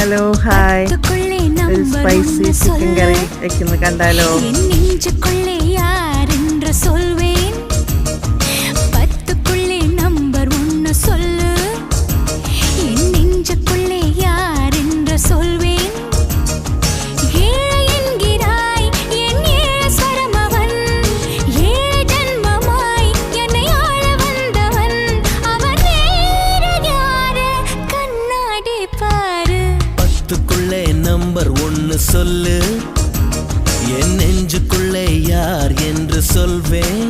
Hello hi. ഒരു spicy chicken കറി വെക്കുന്നത് കണ്ടാലോ? நம்பர் ஒன்னு சொல்லு, என் நெஞ்சுக்குள்ளே யார் என்று சொல்வேன்.